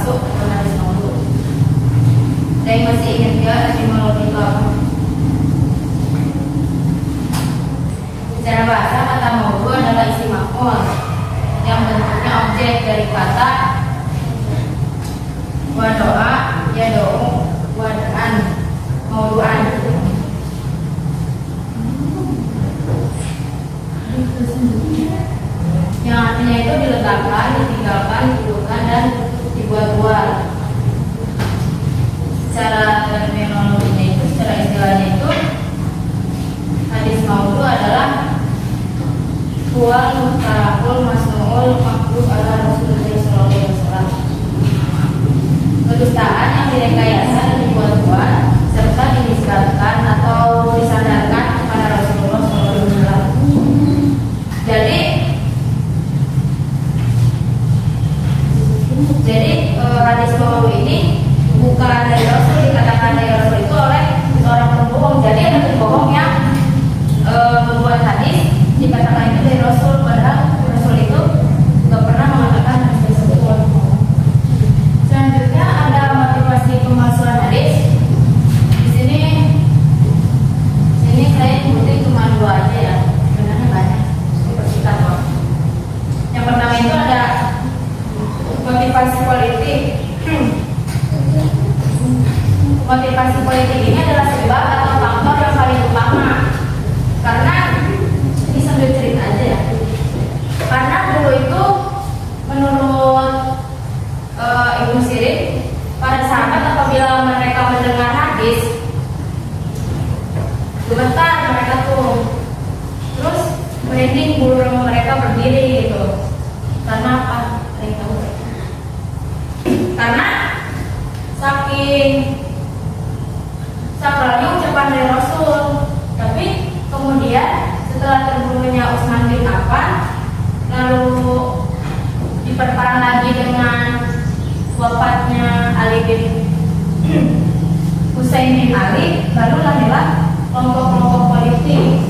palsu atau hadis maudhu. Ada yang masih ingat nggak etimologi itu apa? Secara bahasa kata maudhu adalah isim maf'ul yang bentuknya objek dari kata wadoa, yadou, wadaan, mauduan. Yang artinya itu diletakkan, ditinggalkan, didudukkan, dan dibuat-buat. Secara terminologinya itu, secara istilahnya itu, hadis maudhu adalah huwal muhtarakul masnu'ul makhluk ala Rasulullah sallallahu alaihi wasallam. Kedustaan yang direkayasa dan dibuat-buat serta dinisbatkan atau disandarkan kepada Rasulullah sallallahu alaihi wasallam. Jadi hadis maudhu ini bukan dari Rasul, dikatakan dari Rasul itu oleh seorang pembohong. Jadi ada pembohong yang membuat hadis dikatakan itu dari Rasul, padahal Rasul itu nggak pernah mengatakan hadis tersebut. Selanjutnya ada motivasi pemalsuan hadis. Di sini saya nyebutin cuma 2 aja ya, sebenarnya banyak, dipersingkat kok. Yang pertama itu ada motivasi politik. Motivasi politik ini adalah sebab atau faktor yang paling utama. Karena ini sambil cerita aja ya. Karena dulu itu menurut Ibnu Sirin, para sahabat apabila mereka mendengar hadis, gemetar mereka tuh, terus merinding bulu roma mereka berdiri gitu. Karena apa? Karena saking sakralnya ucapan dari Rasul. Tapi kemudian setelah terbunuhnya Utsman bin Affan, lalu diperparah lagi dengan wafatnya Ali bin Husain bin Ali, baru lahirlah kelompok-kelompok politik.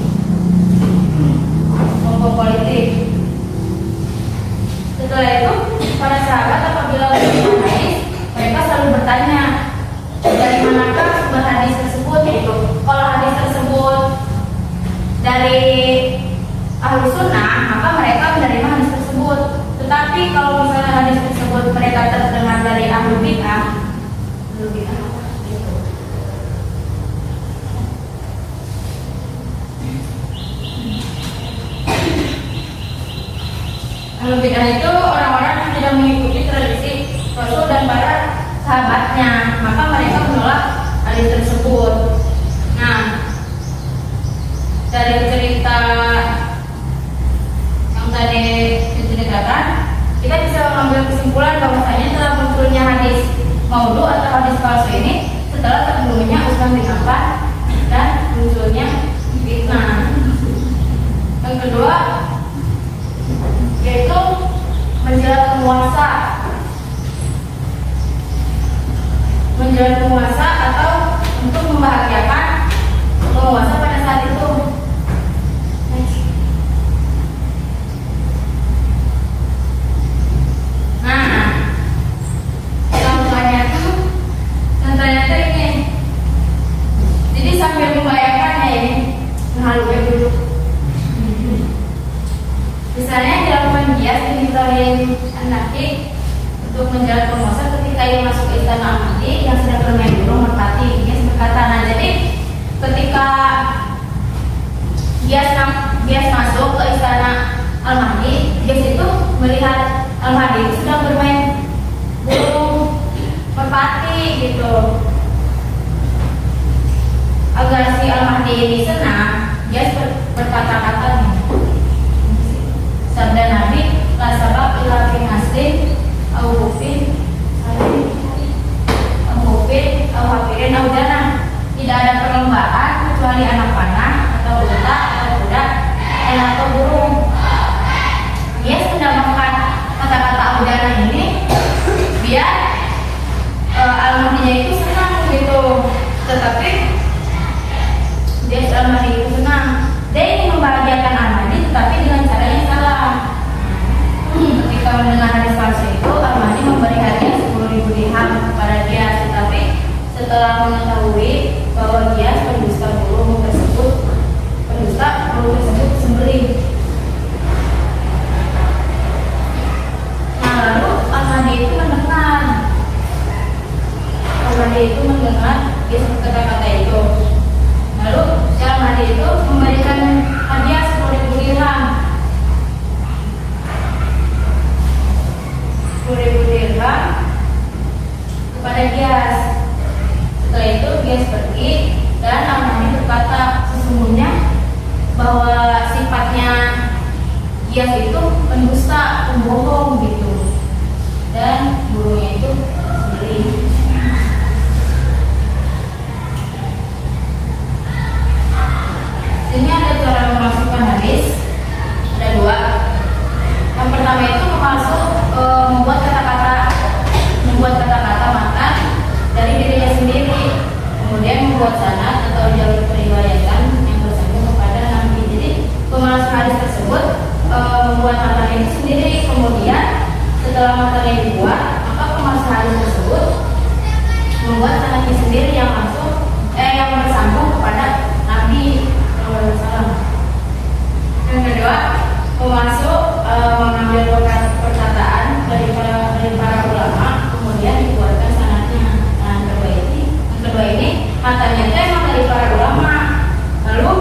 Setelah itu, para sahabat apabila mendengar hadis, mereka selalu bertanya, dari manakah sumber hadis tersebut? Yaitu, kalau hadis tersebut dari ahlu sunnah, maka mereka menerima hadis tersebut. Tetapi kalau misalnya hadis tersebut mereka terdengar dari ahlu bid'ah apa? Gitu. Ahlu bid'ah itu orang-orang yang tidak mengikuti tradisi Rasul dan para sahabatnya, maka mereka menolak hadis tersebut. Nah, dari cerita yang tadi diceritakan, kita bisa mengambil kesimpulan bahwasanya setelah munculnya hadis maudhu atau hadis palsu ini setelah terbunuhnya Utsman bin Affan dan munculnya fitnah. Yang kedua yaitu menjelat penguasa atau untuk membahagiakan penguasa pada saat itu. Nah, contohnya tuh ini. Jadi sambil membayangkannya ini, halunya dulu. Misalnya dilakukan Giyas bin Ibrahim An-Nakhi untuk menjerat penguasa ketika ia masuk ke istana Al-Mahdi yang sedang bermain burung merpati. Giyas berkata, nah jadi ketika Giyas masuk ke istana Al-Mahdi, Giyas itu melihat Al-Mahdi itu sedang bermain burung merpati gitu. Agar si Al-Mahdi ini senang, Giyas berkata-kata nih, sabda Nabi, la sabab ila fi haslin au hufin au hafirin au jana. Tidak ada perlombaan kecuali anak panah atau unta atau kuda atau burung. Dia menambahkan kata-kata audana ini biar Al-Mahdinya itu senang gitu. Tetapi dia Al-Mahdi itu senang. Dia ingin membahagiakan Al-Mahdi tetapi dengan cara yang salah. Ketika mendengar hadis palsu itu, Al-Mahdi memberi hadiah 10.000 setelah mengetahui bahwa dia pendusta burung tersebut sembelih. Nah, lalu Al-Mahdi itu mendengar dia kata-kata itu. Lalu si Al-Mahdi itu memberikan hadiah 10.000 dirham. 10.000 dirham kepada Giyas. Setelah itu Giyas pergi dan Al-Mahdi berkata sesungguhnya bahwa sifatnya Giyas itu pendusta, pembohong gitu. Dan burungnya itu sembelih. Ini ada cara memasukkan hadis, ada dua. Yang pertama itu membuat kata-kata makan dari dirinya sendiri, kemudian membuat sanad atau jalur periwayatan yang bersambung kepada Nabi. Jadi pemalasan hadis tersebut membuat matanya itu sendiri, kemudian setelah matanya dibuat, maka pemalasan hadis tersebut membuat sanadnya sendiri yang bersambung kepada Nabi. Yang kedua, mengambil perkataan dari para ulama, kemudian dibuatkan sanadnya. Nah, yang kedua ini matanya itu emang dari para ulama, lalu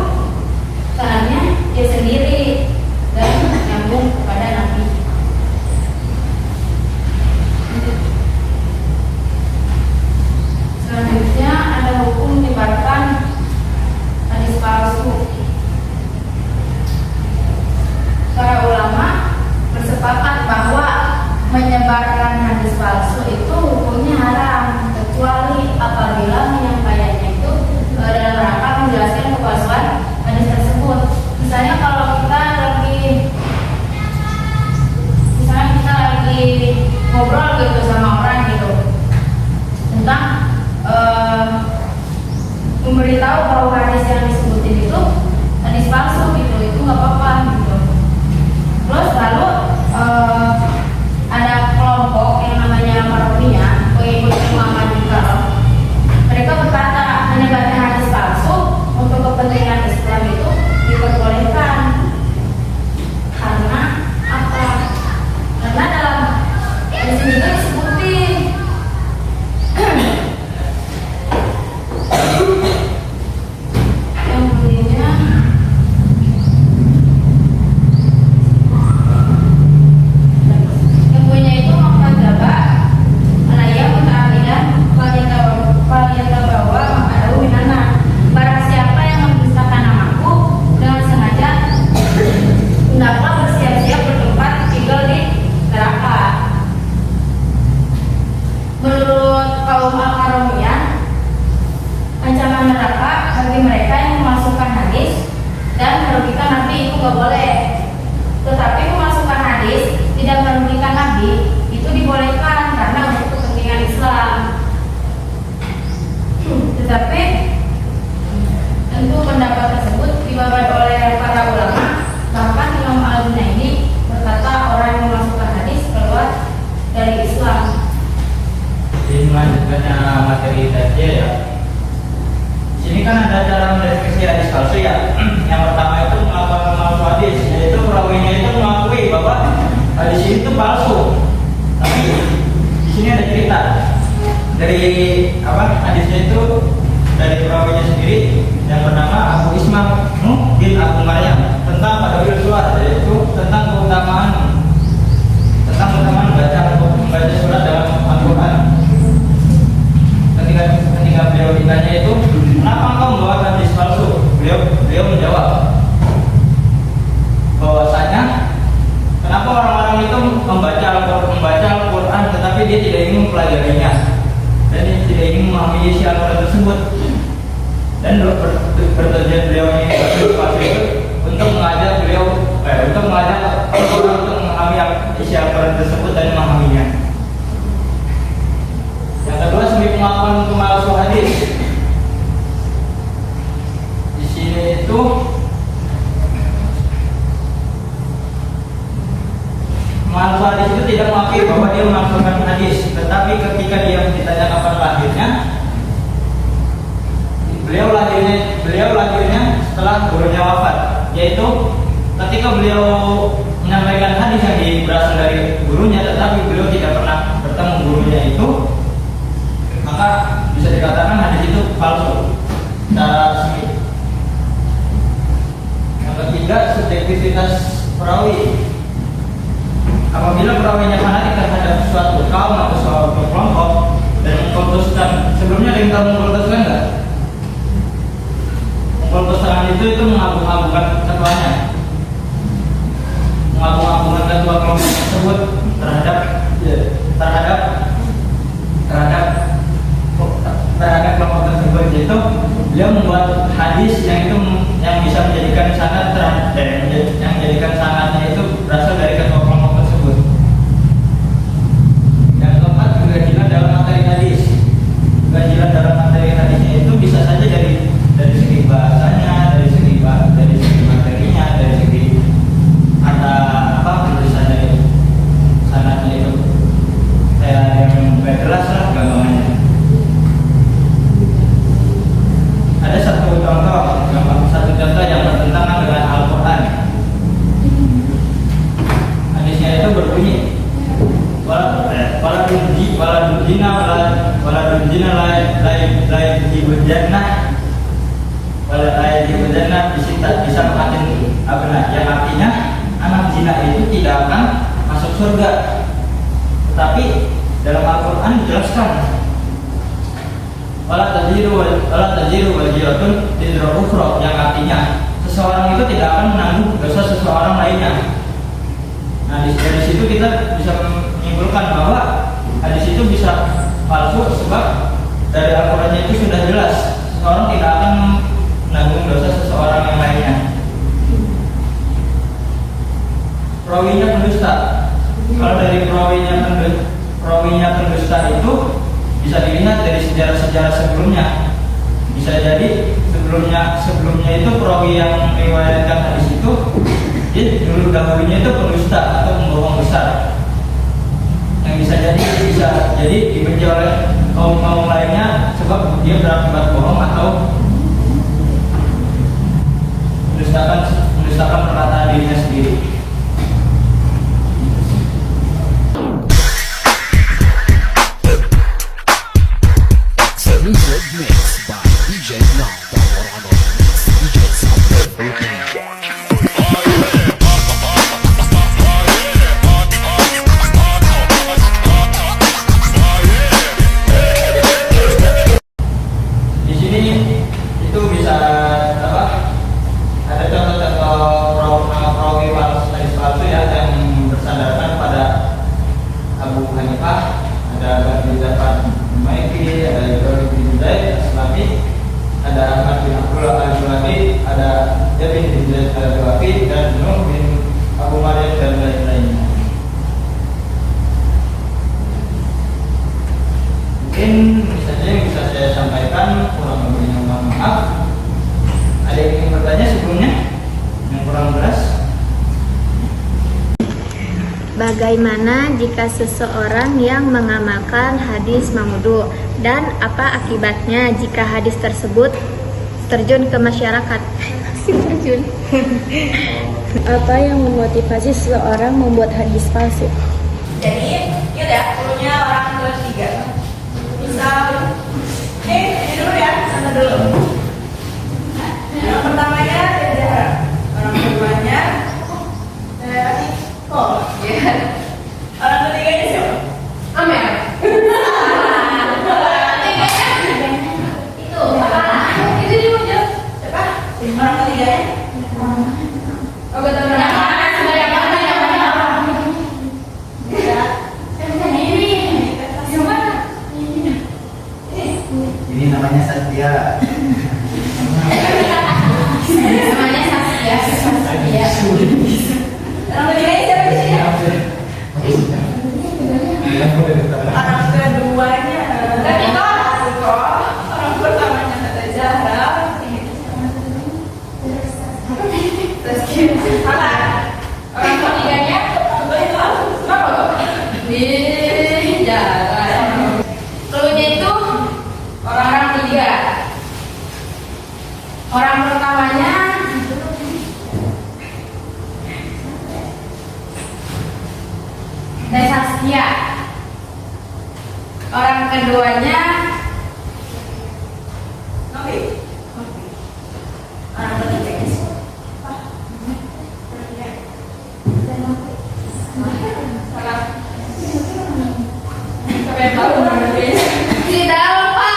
sanadnya dia sendiri dan nyambung kepada Nabi. Selanjutnya ada hukum menyebarkan hadis palsu. Para ulama bersepakat bahwa menyebarkan hadis palsu itu hukumnya haram, kecuali apabila menyampaikannya itu dalam rangka menjelaskan kepalsuan hadis tersebut. Misalnya kalau kita lagi ngobrol gitu sama orang gitu tentang memberitahu bahwa hadis yang disebutin itu hadis palsu gitu, itu nggak apa-apa gitu. Terus lalu ada kelompok yang namanya Marofiyah, pengikut Muhammad bin Karam. Mereka berkata menyebarkan hadis palsu untuk kepentingan Islam itu diperbolehkan. Karena apa? Karena dalam di sini juga disebutin yang bunyinya itu mengkadzaba alaiya muta'ammidan falyatabawwa maq'adahu minan nar. Barang siapa yang mendustakan namaku dengan sengaja, hendaklah bersiap-siap bertempat tinggal di neraka. Menurut kaum Al-Haramiyah, ancaman neraka bagi mereka yang memasukkan hadis dan merugikan Nabi itu nggak boleh. Tetapi memasukkan hadis tidak merugikan Nabi itu dibolehkan karena untuk kepentingan Islam. Tetapi tentu pendapat tersebut dibabat oleh para ulama. Bahkan Imam Al-Junaidi berkata orang yang memasukkan hadis keluar dari Islam. Jadi melanjutkannya materi tadi ya. Di sini kan ada cara mendeteksi hadis palsu ya. Yang pertama itu melakukan palsu hadis, yaitu perawinya itu mengakui bahwa hadis itu palsu. Tapi di sini ada cerita dari hadisnya itu dari perawinya sendiri yang bernama Abu Ismail bin Abu Maryam tentang pada Rasulullah, yaitu tentang keutamaan membaca surat dalam Al-Quran. Ketika beliau ditanya itu, kenapa engkau membawa hadis palsu? Beliau menjawab bahwasanya kenapa orang-orang itu membaca Al-Quran tetapi dia tidak ingin mempelajarinya dan dia tidak ingin memahami isi Al-Quran tersebut. Dan bertujuan beliau ini palsu itu untuk mengajak Al-Quran untuk memahami isi Al-Quran tersebut dan memahaminya. Yang kedua, semi pengakuan pemalsu hadis. Di sini itu pemalsu hadis itu tidak mengakui bahwa dia memalsukan hadis, tetapi ketika dia ditanya kapan lahirnya, beliau lahirnya setelah gurunya wafat, yaitu ketika beliau menyampaikan hadis yang berasal dari gurunya, tetapi beliau tidak pernah bertemu gurunya itu, maka bisa dikatakan hadis itu palsu secara resmi. Yang ketiga, subjektivitas perawi. Apabila perawinya fanatik terhadap suatu kaum atau suatu kelompok dan mengkultuskan, sebelumnya ada yang tahu mengkultuskan nggak? Mengkultuskan itu mengagung-agungkan ketuanya, mengagung-agungkan ketua kelompok tersebut terhadap kelompok tersebut. Itu beliau membuat hadis yang bisa menjadikan sanad yang menjadikan sanadnya itu berasal dari ketua kelompok tersebut. Yang keempat, keganjilan dalam materi hadis. Keganjilan dalam materi hadisnya itu bisa saja dari segi bahasanya, dari segi materinya, dari segi ada tulisannya itu, sanadnya itu kayak yang gak jelas lah gambarnya. Ada satu contoh yang bertentangan dengan Al-Quran. Hadisnya itu berbunyi, waladul jannah bisa mengatin abna, yang artinya anak zina itu tidak akan masuk surga. Tetapi dalam Al-Quran dijelaskan, wala taziru wajiratun wizra ukhra, yang artinya seseorang itu tidak akan menanggung dosa seseorang lainnya. Nah, dari situ kita bisa menyimpulkan bahwa hadis itu bisa palsu, sebab dari Al-Qurannya itu sudah jelas seseorang tidak akan menanggung dosa seseorang yang lainnya. Perawinya pendusta. Kalau dari perawinya pendusta itu bisa dilihat dari sejarah-sejarah sebelumnya. Bisa jadi sebelumnya itu perawi yang meriwayatkan hadis itu, dia dulu dahulunya itu pendusta atau pembohong besar, yang bisa jadi dibenci oleh kaum lainnya sebab dia berakibat bohong atau mendustakan perkataan dirinya sendiri. Music mixed by DJ Now, the Horano Mix, DJs of the Philippines. Di sini itu bisa ada contoh-contoh perawi hadis palsu ya, yang bersandarkan pada Abu Hanifah. Ada Abu Ja'far Maiki, ada Ibrahim bin Zaid Aslami, ada Ahmad bin Abdullah al-Julabi, ada Jabir bin Zaid al-Julabi, dan Nuh bin Abu Maryam, dan lain-lainnya. Mungkin saja yang bisa saya sampaikan, kurang lebihnya mohon maaf. Ada yang ingin bertanya sebelumnya yang kurang jelas? Bagaimana jika seseorang yang mengamalkan hadis maudhu, dan apa akibatnya jika hadis tersebut terjun ke masyarakat? Apa yang memotivasi seseorang membuat hadis palsu? Jadi, yaudah, dulunya orang ketiga. Misal, ini dulu ya, sana dulu. Yang pertamanya Jajar, orang keduanya Niko, ya. Orang ketiganya siapa? Amel. Itu apa? Itu dia muncul. Siapa? Orang ketiganya? Oh, betul. Yang mana? Yang mana? Yang mana? Ini namanya Satya. Namanya Saskia. Orang ketiganya siapa di sini? Orang keduanya Niko. Orang pertamanya kata Zahra. Orang ketiganya di jalan. Keluarnya itu orang-orang tiga. Tasya. Orang keduanya Novi. Orang ketiganya siapa? Salah. Siapa yang tahu namanya? Tidak lupa.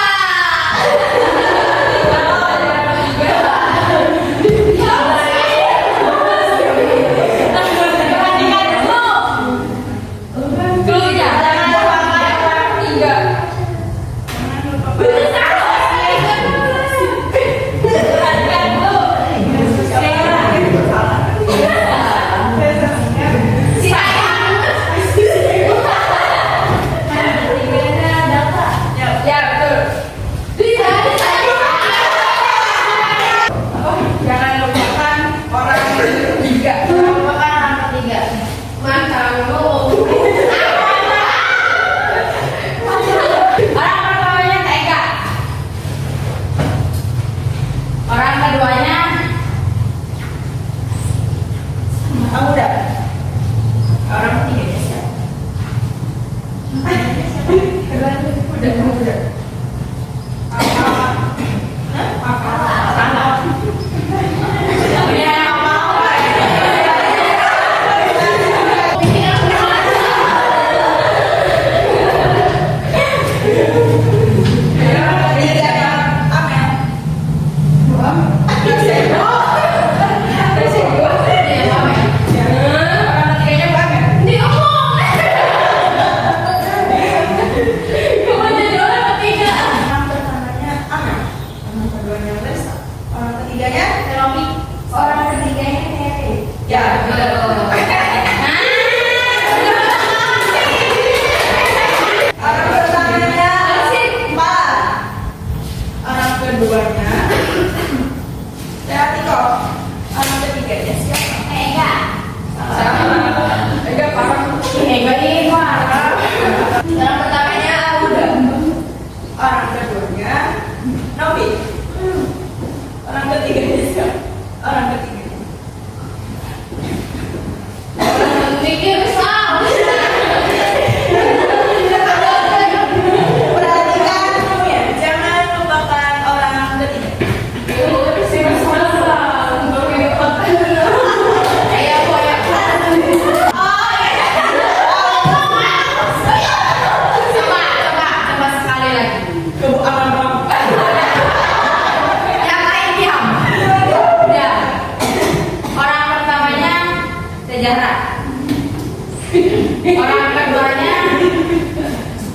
Orang keduanya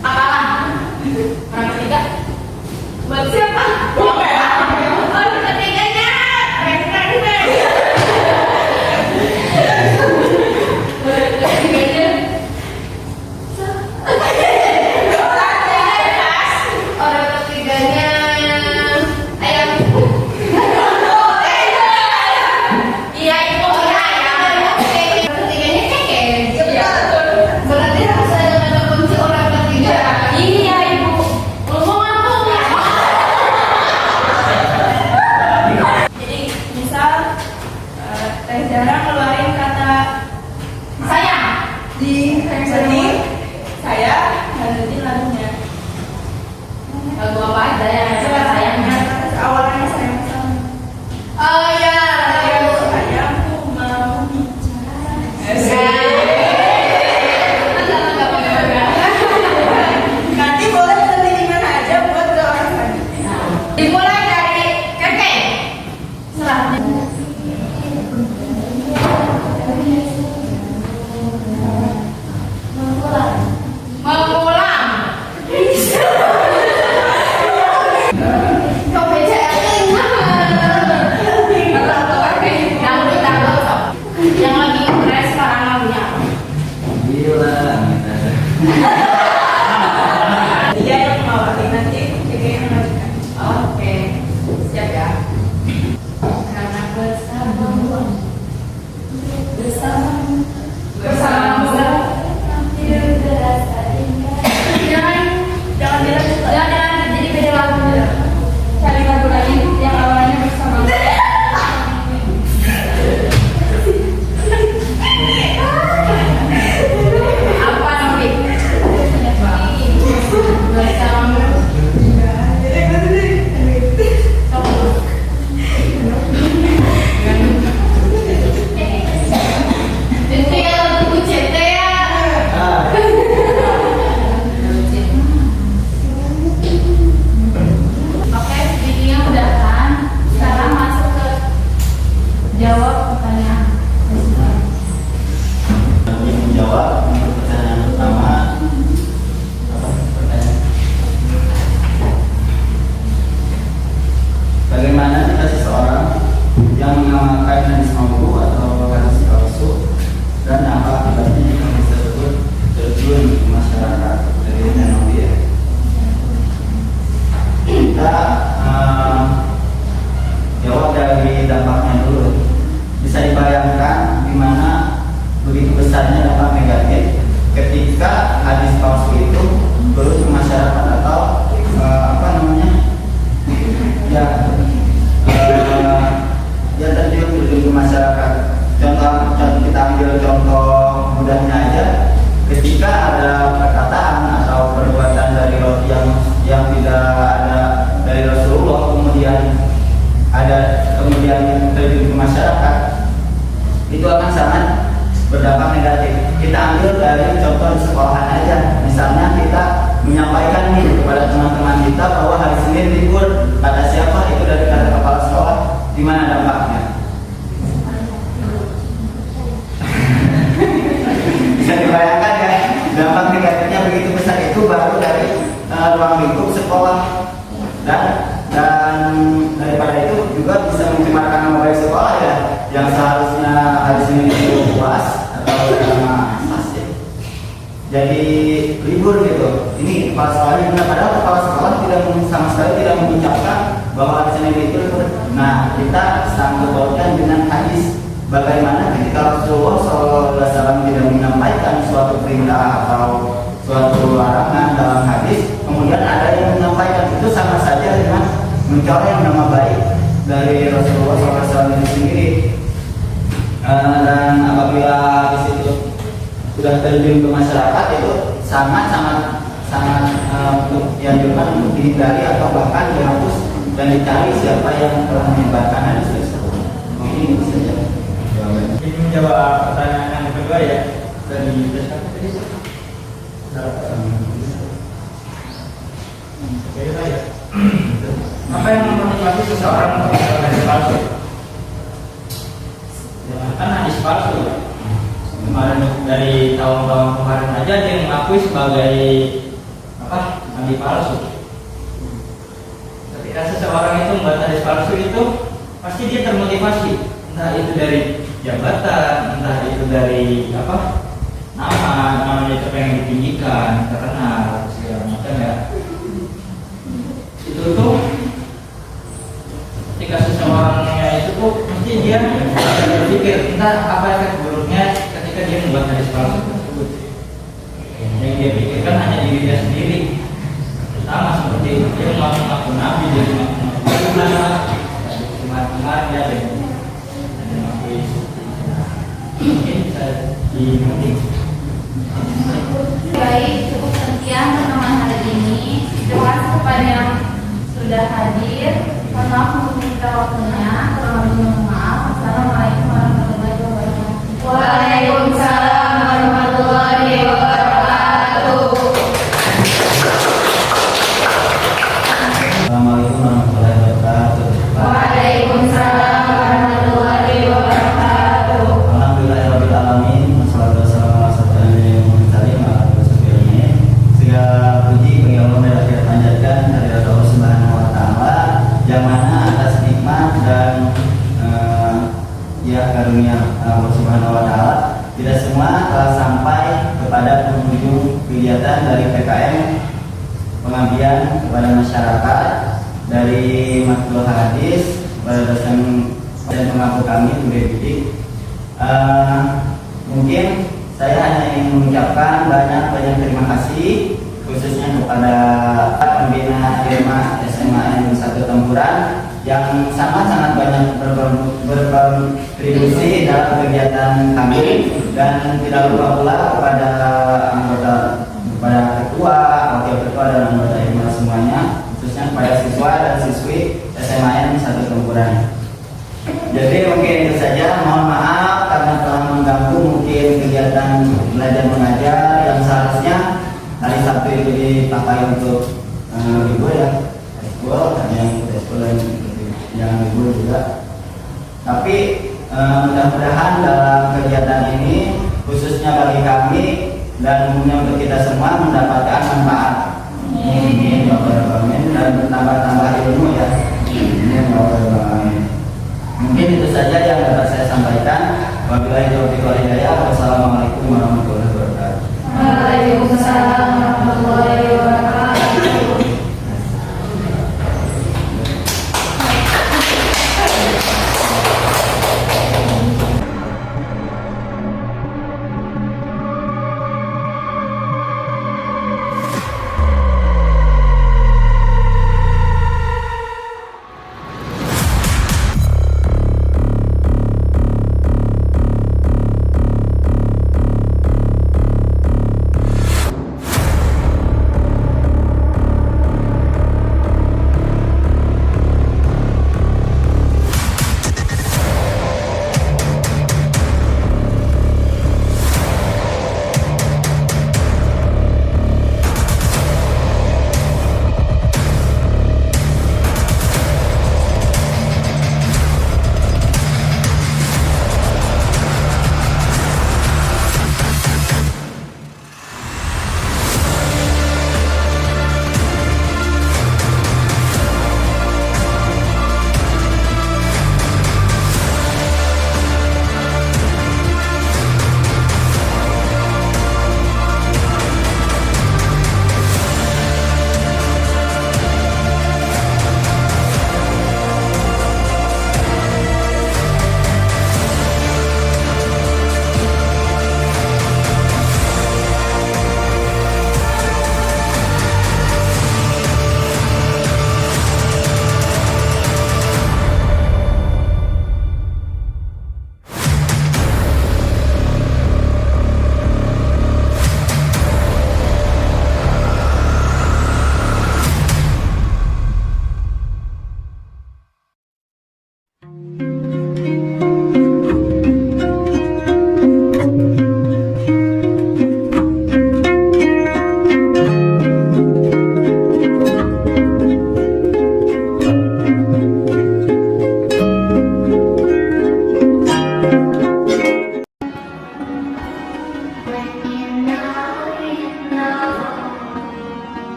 apalah? Orang ketiga buat siapa? Orang ketiganya orang ketiganya orang ketiganya ayam. Iya itu ayam. Ketiganya keke. Berarti harus ada kata kunci orang ketiga. Iya ibu. Ngomong apa? Jadi misal Teh Zara ngeluarin kata sayang di setting saya lanjutin lagunya. Lagu apa aja yang ada sayangnya? Awalnya sayang sama. Oh iya, lagu sayangku mau bicara. Nanti boleh pilih di mana aja buat ke orang selanjutnya. Dimulai dari kakek. Serah. Mau pulang. itu akan sangat berdampak negatif. Kita ambil dari contoh di sekolahan aja. Misalnya kita menyampaikan nih kepada teman-teman kita bahwa hari Senin libur, kata siapa? Itu dari kata kepala sekolah. Di mana dampaknya? Bisa dibayangkan ya, dampak negatifnya begitu besar. Itu baru dari ruang lingkup sekolah, dan daripada itu juga bisa mencemarkan nama baik sekolah ya, yang seharusnya hari Senin itu puas atau pasti jadi libur gitu. Ini kepala sekolahnya benar, padahal kepala sekolah tidak sama sekali tidak mengucapkan bahwa hari Senin itu libur. Nah, kita sangkut pautkan dengan hadis. Bagaimana ketika Rasulullah SAW tidak menyampaikan suatu perintah atau suatu larangan dalam hadis, kemudian ada yang menyampaikan, itu sama saja dengan mencoreng nama baik dari Rasulullah SAW itu sendiri. Dan apabila hadis itu sudah terjun ke masyarakat, itu sangat dianjurkan untuk dihindari atau bahkan dihapus dan dicari siapa yang telah menyebarkan hadis tersebut. Mungkin itu saja. Ini menjawab pertanyaan yang kedua ya dari apa yang memotivasi seseorang untuk melakukan hadis palsu? Kan hadis palsu kemarin dari tahun-tahun kemarin aja dia mengakui sebagai nabi palsu. Ketika seseorang itu membuat hadis palsu itu pasti dia termotivasi, entah itu dari jabatan, entah itu dari namanya itu pengen ditinggikan, terkenal segala macam ya. Itu tuh ketika seseorangnya itu tuh mesti dia akan berpikir entah apa efek buruknya ketika dia membuat hadis palsu tersebut. Yang dia pikirkan hanya diri dia sendiri. Sama seperti dia mengaku nabi, dia mengaku cuma dia mungkin bisa dimengerti. Baik, cukup sekian pertemuan hari ini. Terima kasih kepada yang sudah hadir. Mohon maaf untuk minta waktunya. Kurang lebih mohon maaf. Assalamualaikum warahmatullahi wabarakatuh. Waalaikumsalam warahmatullahi wabarakatuh. Assalamualaikum warahmatullahi wabarakatuh. Waalaikumsalam warahmatullahi wabarakatuh. Alhamdulillahirabbil alamin. Wassalatu wassalamu ala asyrofil mursalin wa ala alihi. Segala puji bagi Allah dan akhirat panjatkan dari Allah Subhanahu wa taala yang mana atas nikmat dan karunia Allah Subhanahu wa taala tidak semua telah sampai kepada penghujung kegiatan dari PKM pengabdian kepada masyarakat dari Matlul Hadis kepada dosen dan pengampu kami Bidik. Mungkin saya hanya ingin mengucapkan banyak terima kasih khususnya kepada pembina IRMA SMA 1 Tempuran yang sangat banyak berkontribusi dalam kegiatan kami, dan tidak lupa pula kepada anggota, kepada ketua, wakil ketua dan anggota IRMA semuanya, khususnya kepada siswa dan siswi SMA 1 Tempuran. Jadi mungkin itu saja, mohon maaf karena telah mengganggu mungkin kegiatan belajar mengajar yang seharusnya hari Sabtu itu dipakai untuk libur ya, ekskul, yang libur juga. Tapi mudah-mudahan dalam kegiatan ini khususnya bagi kami dan umumnya untuk kita semua mendapatkan manfaat. Amin ya rabbal alamin, dan bertambah ilmu ya. Amin ya rabbal alamin. Mungkin itu saja yang dapat saya sampaikan. Wabillahi taufiq wal hidayah. Wassalamualaikum warahmatullahi wabarakatuh.